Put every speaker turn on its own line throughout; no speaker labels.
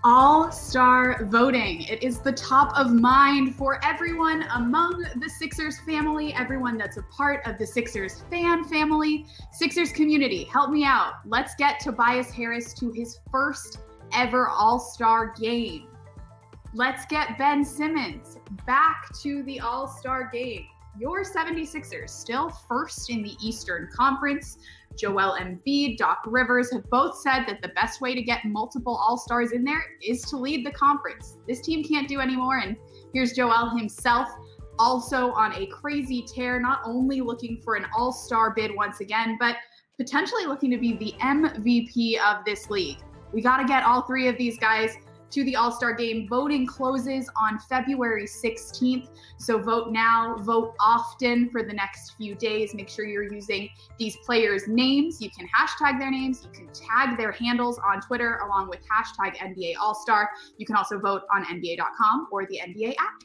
All-Star voting. It is the top of mind for everyone among the Sixers family, everyone that's a part of the Sixers fan family, Sixers community. Help me out. Let's get Tobias Harris to his first ever All-Star game. Let's get Ben Simmons back to the All-Star game. Your 76ers still first in the Eastern Conference. Joel Embiid, Doc Rivers have both said that the best way to get multiple All-Stars in there is to lead the conference. This team can't do anymore, and here's Joel himself also on a crazy tear, not only looking for an All-Star bid once again, but potentially looking to be the MVP of this league. We got to get all three of these guys to the All-Star game. Voting closes on February 16th. So vote now, vote often for the next few days. Make sure you're using these players' names. You can hashtag their names. You can tag their handles on Twitter along with hashtag NBA All-Star. You can also vote on NBA.com or the NBA app.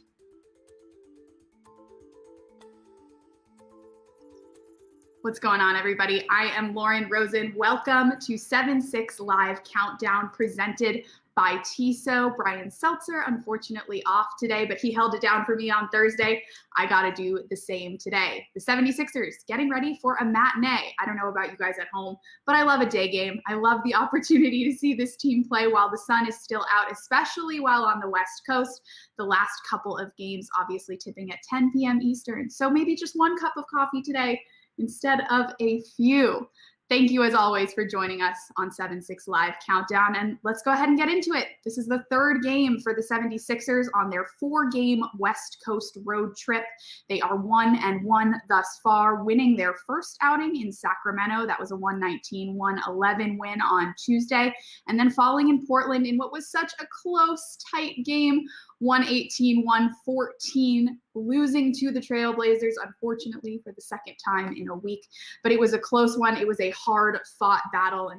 What's going on, everybody? I am Lauren Rosen. Welcome to 7-6 Live Countdown presented by Tissot. Brian Seltzer, unfortunately off today, but he held it down for me on Thursday. I got to do the same today. The 76ers getting ready for a matinee. I don't know about you guys at home, but I love a day game. I love the opportunity to see this team play while the sun is still out, especially while on the West Coast. The last couple of games obviously tipping at 10 p.m. Eastern. So maybe just one cup of coffee today instead of a few. Thank you, as always, for joining us on 7-6 Live Countdown, and let's go ahead and get into it. This is the third game for the 76ers on their 4-game West Coast road trip. They are 1-1 thus far, winning their first outing in Sacramento. That was a 119-111 win on Tuesday, and then falling in Portland in what was such a close, tight game, 118-114, losing to the Trailblazers, unfortunately, for the second time in a week. But it was a close one. It was a hard-fought battle.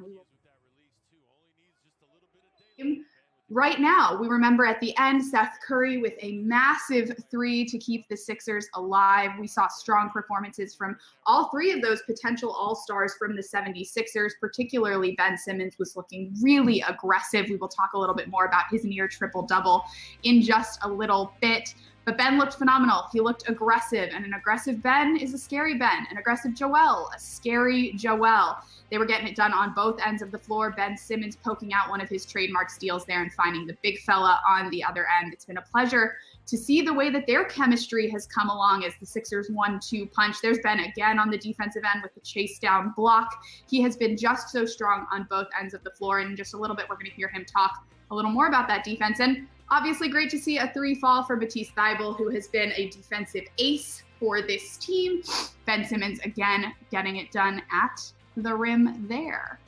And right now, we remember at the end, Seth Curry with a massive three to keep the Sixers alive. We saw strong performances from all three of those potential All-Stars from the 76ers, particularly Ben Simmons was looking really aggressive. We will talk a little bit more about his near triple-double in just a little bit. But Ben looked phenomenal. He looked aggressive, and an aggressive Ben is a scary Ben. An aggressive Joel, a scary Joel. They were getting it done on both ends of the floor. Ben Simmons poking out one of his trademark steals there and finding the big fella on the other end. It's been a pleasure to see the way that their chemistry has come along as the Sixers 1-2 punch. There's Ben again on the defensive end with the chase down block. He has been just so strong on both ends of the floor. And in just a little bit, we're going to hear him talk a little more about that defense. And obviously great to see a 3 fall for Matisse Thybulle, who has been a defensive ace for this team. Ben Simmons again getting it done at the rim there.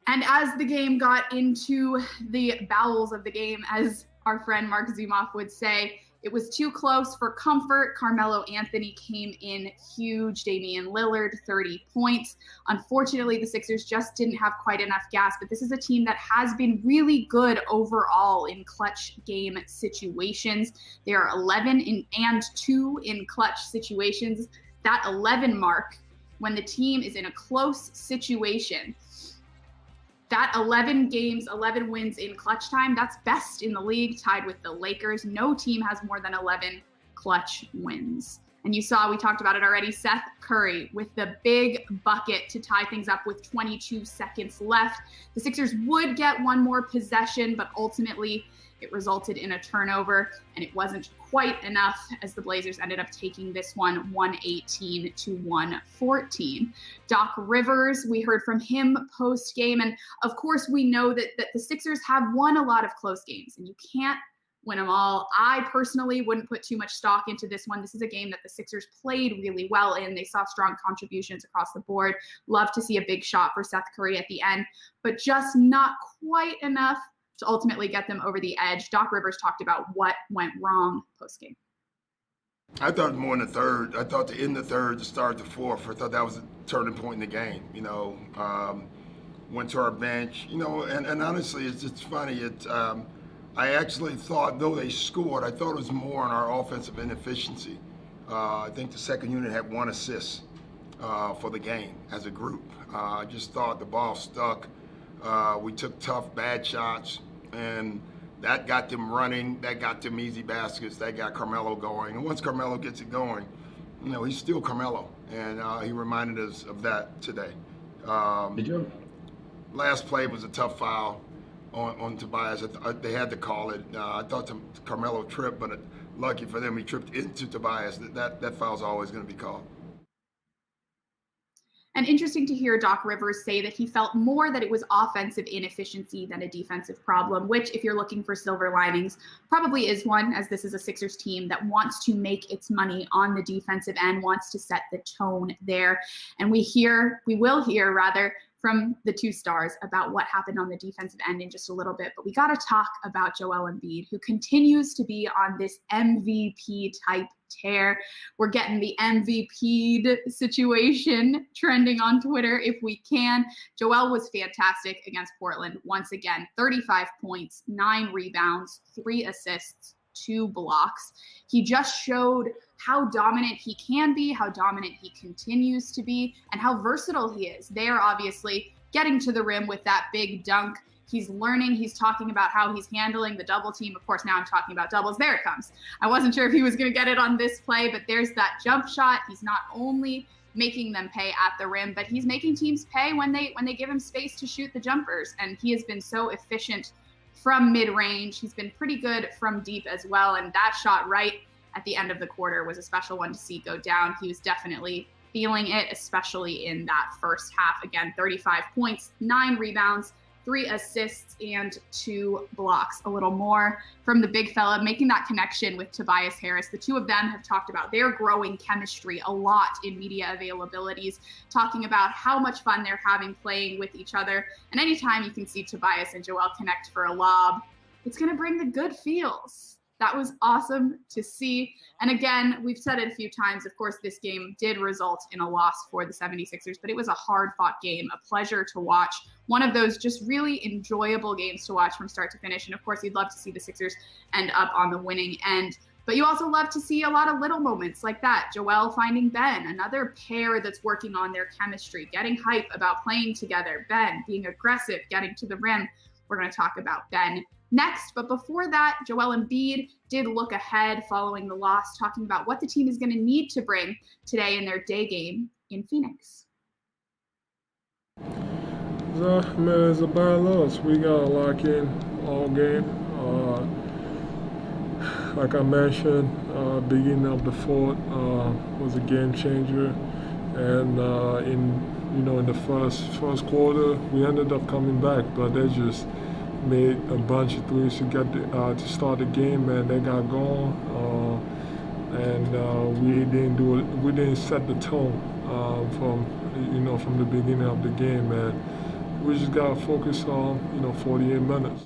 And as the game got into the bowels of the game, as our friend Mark Zumoff would say, it was too close for comfort. Carmelo Anthony came in huge. Damian Lillard, 30 points. Unfortunately, the Sixers just didn't have quite enough gas, but this is a team that has been really good overall in clutch game situations. They are 11-2 in clutch situations. That 11 mark, when the team is in a close situation, that 11 games, 11 wins in clutch time, that's best in the league, tied with the Lakers. No team has more than 11 clutch wins. And you saw, we talked about it already, Seth Curry with the big bucket to tie things up with 22 seconds left. The Sixers would get one more possession, but ultimately it resulted in a turnover, and it wasn't quite enough as the Blazers ended up taking this one 118-114. Doc Rivers, we heard from him post-game, and of course we know that the Sixers have won a lot of close games, and you can't win them all. I personally wouldn't put too much stock into this one. This is a game that the Sixers played really well in. They saw strong contributions across the board. Love to see a big shot for Seth Curry at the end, but just not quite enough to ultimately get them over the edge. Doc Rivers talked about what went wrong post-game.
I thought more in the third. I thought to end the third, to start the fourth. I thought that was a turning point in the game. Went to our bench. And honestly, it's funny. I actually thought, though they scored, I thought it was more on our offensive inefficiency. I think the second unit had 1 assist for the game as a group. I just thought the ball stuck. We took tough, bad shots, and that got them running. That got them easy baskets. That got Carmelo going. And once Carmelo gets it going, he's still Carmelo, and he reminded us of that today.
Did you?
Last play was a tough foul on Tobias. They had to call it. I thought Carmelo tripped, but lucky for them, he tripped into Tobias. That foul's always going to be called.
And interesting to hear Doc Rivers say that he felt more that it was offensive inefficiency than a defensive problem, which, if you're looking for silver linings, probably is one, as this is a Sixers team that wants to make its money on the defensive end, wants to set the tone there. And we will hear from the two stars about what happened on the defensive end in just a little bit. But we got to talk about Joel Embiid, who continues to be on this MVP type tear. We're getting the MVP situation trending on Twitter if we can. Joel was fantastic against Portland. Once again, 35 points, 9 rebounds, 3 assists, 2 blocks. He just showed how dominant he can be, how dominant he continues to be, and how versatile he is. They are obviously getting to the rim with that big dunk. He's learning. He's talking about how he's handling the double team. Of course, now I'm talking about doubles. There it comes. I wasn't sure if he was going to get it on this play, but there's that jump shot. He's not only making them pay at the rim, but he's making teams pay when they give him space to shoot the jumpers. And he has been so efficient from mid-range. He's been pretty good from deep as well. And that shot right at the end of the quarter was a special one to see go down. He was definitely feeling it, especially in that first half. Again, 35 points, 9 rebounds, 3 assists, and 2 blocks. A little more from the big fella, making that connection with Tobias Harris. The two of them have talked about their growing chemistry a lot in media availabilities, talking about how much fun they're having playing with each other. And anytime you can see Tobias and Joel connect for a lob, it's going to bring the good feels. That was awesome to see. And again, we've said it a few times. Of course, this game did result in a loss for the 76ers, but it was a hard-fought game, a pleasure to watch. One of those just really enjoyable games to watch from start to finish. And of course, you'd love to see the Sixers end up on the winning end. But you also love to see a lot of little moments like that. Joel finding Ben, another pair that's working on their chemistry, getting hype about playing together. Ben being aggressive, getting to the rim. We're going to talk about Ben next. But before that, Joel Embiid did look ahead following the loss, talking about what the team is going to need to bring today in their day game in Phoenix.
It's a bad loss. We got to lock in all game. Like I mentioned, beginning of the fourth was a game changer, and in the first quarter we ended up coming back, but they just made a bunch of threes to get to start the game, and they got going, and we didn't do it. We didn't set the tone from the beginning of the game, and we just got to focus on 48 minutes.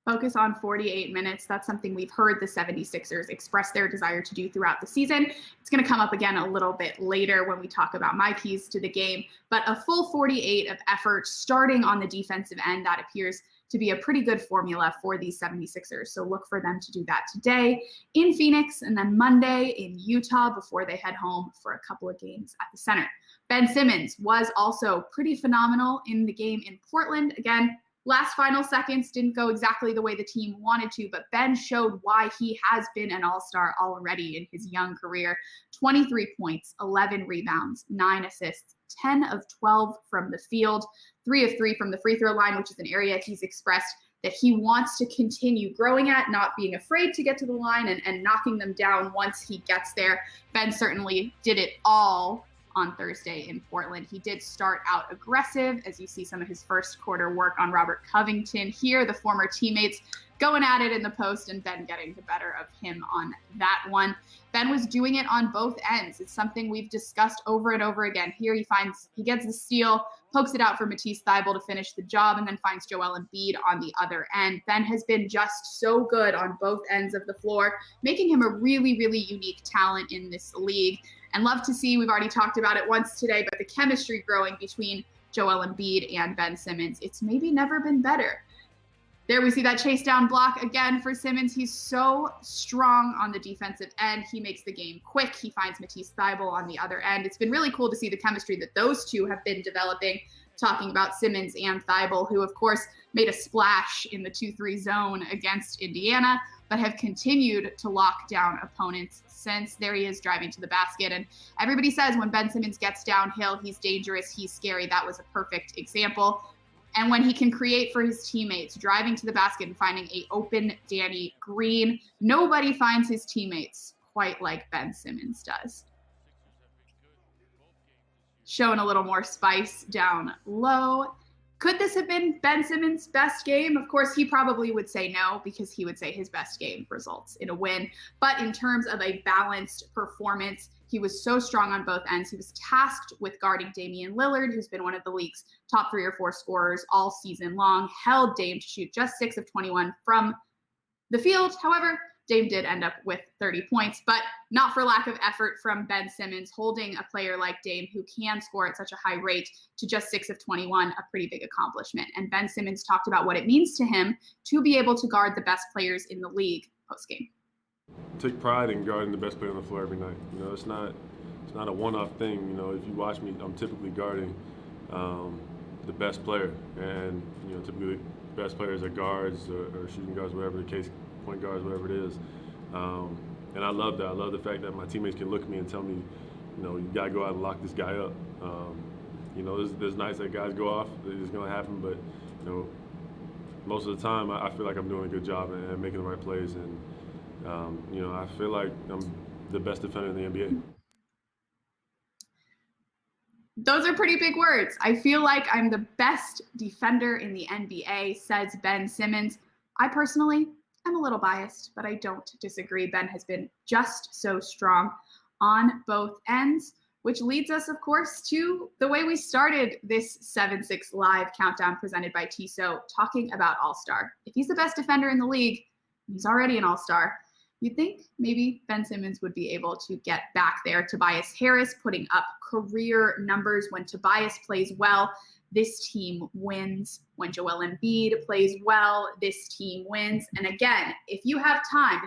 Focus on 48 minutes. That's something we've heard the 76ers express their desire to do throughout the season. It's going to come up again a little bit later when we talk about my keys to the game. But a full 48 of effort starting on the defensive end, that appears to be a pretty good formula for these 76ers. So look for them to do that today in Phoenix and then Monday in Utah before they head home for a couple of games at the center. Ben Simmons was also pretty phenomenal in the game in Portland. Again, last final seconds didn't go exactly the way the team wanted to, but Ben showed why he has been an all-star already in his young career. 23 points, 11 rebounds, 9 assists, 10 of 12 from the field, 3 of 3 from the free throw line, which is an area he's expressed that he wants to continue growing at, not being afraid to get to the line and knocking them down once he gets there. Ben certainly did it all on Thursday in Portland. He did start out aggressive, as you see some of his first quarter work on Robert Covington here, the former teammates going at it in the post, and Ben getting the better of him on that one. Ben was doing it on both ends. It's something we've discussed over and over again. Here he gets the steal, pokes it out for Matisse Thybulle to finish the job, and then finds Joel Embiid on the other end. Ben has been just so good on both ends of the floor, making him a really, really unique talent in this league. And love to see, we've already talked about it once today, but the chemistry growing between Joel Embiid and Ben Simmons, it's maybe never been better. There we see that chase down block again for Simmons. He's so strong on the defensive end. He makes the game quick. He finds Matisse Thybulle on the other end. It's been really cool to see the chemistry that those two have been developing talking about Simmons and Thibault, who of course made a splash in the 2-3 zone against Indiana, but have continued to lock down opponents since. There he is driving to the basket. And everybody says when Ben Simmons gets downhill, he's dangerous, he's scary. That was a perfect example. And when he can create for his teammates, driving to the basket and finding an open Danny Green, nobody finds his teammates quite like Ben Simmons does. Showing a little more spice down low. Could this have been Ben Simmons' best game? Of course, he probably would say no, because he would say his best game results in a win. But in terms of a balanced performance, he was so strong on both ends. He was tasked with guarding Damian Lillard, who's been one of the league's top 3 or 4 scorers all season long, held Dame to shoot just 6 of 21 from the field. However, Dame did end up with 30 points, but not for lack of effort from Ben Simmons, holding a player like Dame, who can score at such a high rate, to just 6 of 21, a pretty big accomplishment. And Ben Simmons talked about what it means to him to be able to guard the best players in the league post-game.
Take pride in guarding the best player on the floor every night. You know, it's not a one-off thing. You know, if you watch me, I'm typically guarding the best player, and you know, typically the best players are guards or shooting guards, whatever the case, point guards, whatever it is. And I love that. I love the fact that my teammates can look at me and tell me, you know, you gotta go out and lock this guy up. You know, there's nights that guys go off. It's gonna happen, but you know, most of the time I feel like I'm doing a good job and making the right plays, and you know, I feel like I'm the best defender in the NBA.
Those are pretty big words. I feel like I'm the best defender in the NBA, says Ben Simmons. I personally am a little biased, but I don't disagree. Ben has been just so strong on both ends, which leads us, of course, to the way we started this 7-6 live countdown presented by Tissot, talking about All-Star. If he's the best defender in the league, he's already an All-Star. You'd think maybe Ben Simmons would be able to get back there. Tobias Harris putting up career numbers. When Tobias plays well, this team wins. When Joel Embiid plays well, this team wins. And again, if you have time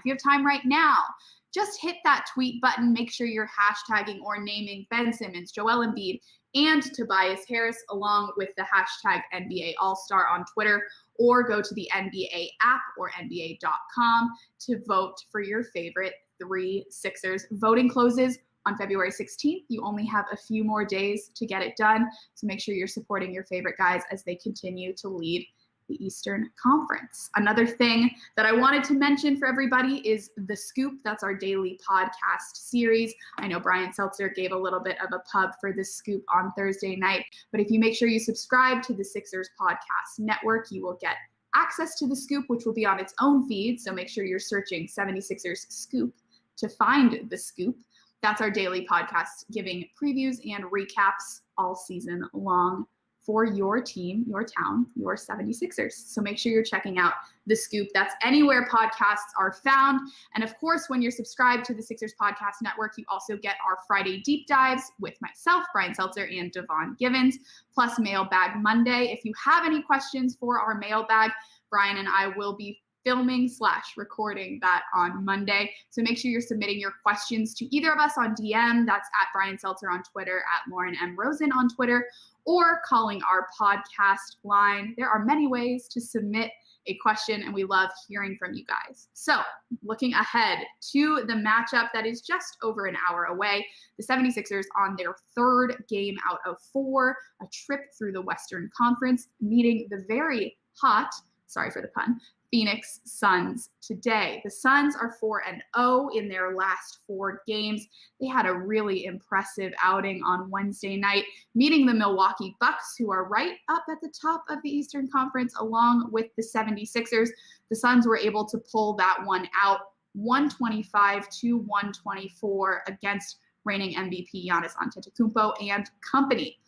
right now, just hit that tweet button. Make sure you're hashtagging or naming Ben Simmons, Joel Embiid, and Tobias Harris, along with the hashtag NBA All-Star on Twitter, or go to the NBA app or NBA.com to vote for your favorite 3 Sixers. Voting closes on February 16th. You only have a few more days to get it done, so make sure you're supporting your favorite guys as they continue to lead the Eastern Conference. Another thing that I wanted to mention for everybody is The Scoop. That's our daily podcast series. I know Brian Seltzer gave a little bit of a pub for The Scoop on Thursday night, but if you make sure you subscribe to the Sixers Podcast Network, you will get access to The Scoop, which will be on its own feed, so make sure you're searching 76ers Scoop to find The Scoop. That's our daily podcast giving previews and recaps all season long for your team, your town, your 76ers. So make sure you're checking out The Scoop. That's anywhere podcasts are found. And of course, when you're subscribed to the Sixers Podcast Network, you also get our Friday deep dives with myself, Brian Seltzer, and Devon Givens, plus Mailbag Monday. If you have any questions for our mailbag, Brian and I will be filming/recording that on Monday. So make sure you're submitting your questions to either of us on DM. That's at Brian Seltzer on Twitter, at Lauren M. Rosen on Twitter, or calling our podcast line. There are many ways to submit a question, and we love hearing from you guys. So looking ahead to the matchup that is just over an hour away, the 76ers on their 3rd game out of 4, a trip through the Western Conference, meeting the very hot, sorry for the pun, Phoenix Suns today. The Suns are 4-0 in their last 4 games. They had a really impressive outing on Wednesday night, meeting the Milwaukee Bucks, who are right up at the top of the Eastern Conference, along with the 76ers. The Suns were able to pull that one out, 125-124 against reigning MVP Giannis Antetokounmpo and company.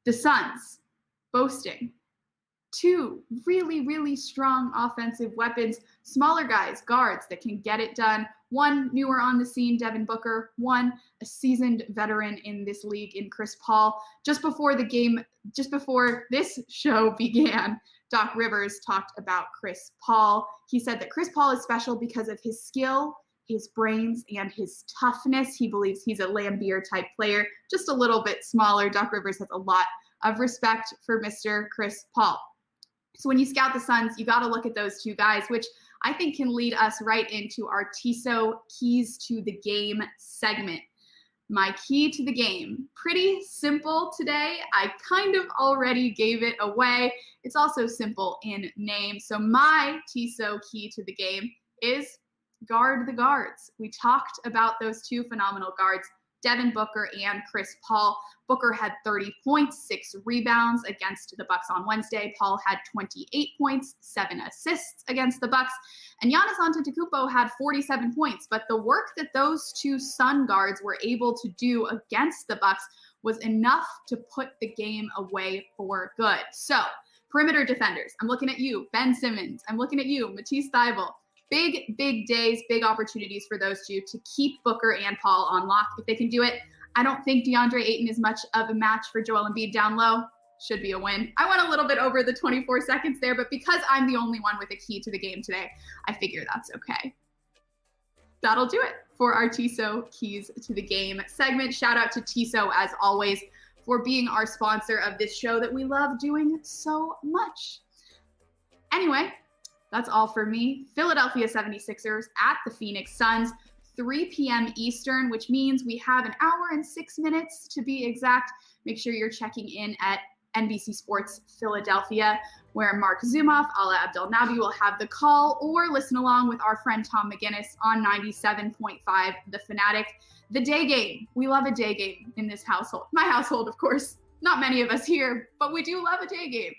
The Suns boasting 2 really, really strong offensive weapons, smaller guys, guards that can get it done. One newer on the scene, Devin Booker. One, a seasoned veteran in this league in Chris Paul. Just before this show began, Doc Rivers talked about Chris Paul. He said that Chris Paul is special because of his skill, his brains, and his toughness. He believes he's a Lambeer type player, just a little bit smaller. Doc Rivers has a lot of respect for Mr. Chris Paul. So when you scout the Suns, you got to look at those two guys, which I think can lead us right into our Tissot keys to the game segment. My key to the game, pretty simple today. I kind of already gave it away. It's also simple in name. So my Tissot key to the game is guard the guards. We talked about those two phenomenal guards, Devin Booker and Chris Paul. Booker had 30 points, 6 rebounds against the Bucks on Wednesday. Paul had 28 points, 7 assists against the Bucks. And Giannis Antetokounmpo had 47 points. But the work that those two Sun guards were able to do against the Bucks was enough to put the game away for good. So, perimeter defenders, I'm looking at you, Ben Simmons. I'm looking at you, Matisse Thybulle. Big days, big opportunities for those two to keep Booker and Paul on lock. If they can do it, I don't think DeAndre Ayton is much of a match for Joel Embiid down low. Should be a win. I went a little bit over the 24 seconds there, but because I'm the only one with a key to the game today, I figure that's okay. That'll do it for our Tissot keys to the game segment. Shout out to Tissot, as always, for being our sponsor of this show that we love doing so much. Anyway, that's all for me. Philadelphia 76ers at the Phoenix Suns, 3 p.m. Eastern, which means we have an hour and 6 minutes to be exact. Make sure you're checking in at NBC Sports Philadelphia, where Mark Zumoff, Ala Abdelnaby will have the call, or listen along with our friend Tom McGinnis on 97.5 The Fanatic. The day game. We love a day game in this household. My household, of course. Not many of us here, but we do love a day game.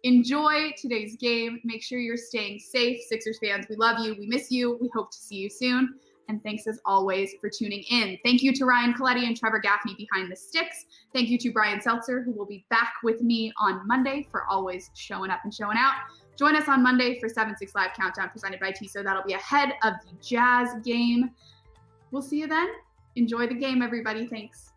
Enjoy today's game. Make sure you're staying safe. Sixers fans, we love you. We miss you. We hope to see you soon. And thanks as always for tuning in. Thank you to Ryan Coletti and Trevor Gaffney behind the sticks. Thank you to Brian Seltzer, who will be back with me on Monday for always showing up and showing out. Join us on Monday for 7-6 Live Countdown presented by Tissot. That'll be ahead of the Jazz game. We'll see you then. Enjoy the game, everybody. Thanks.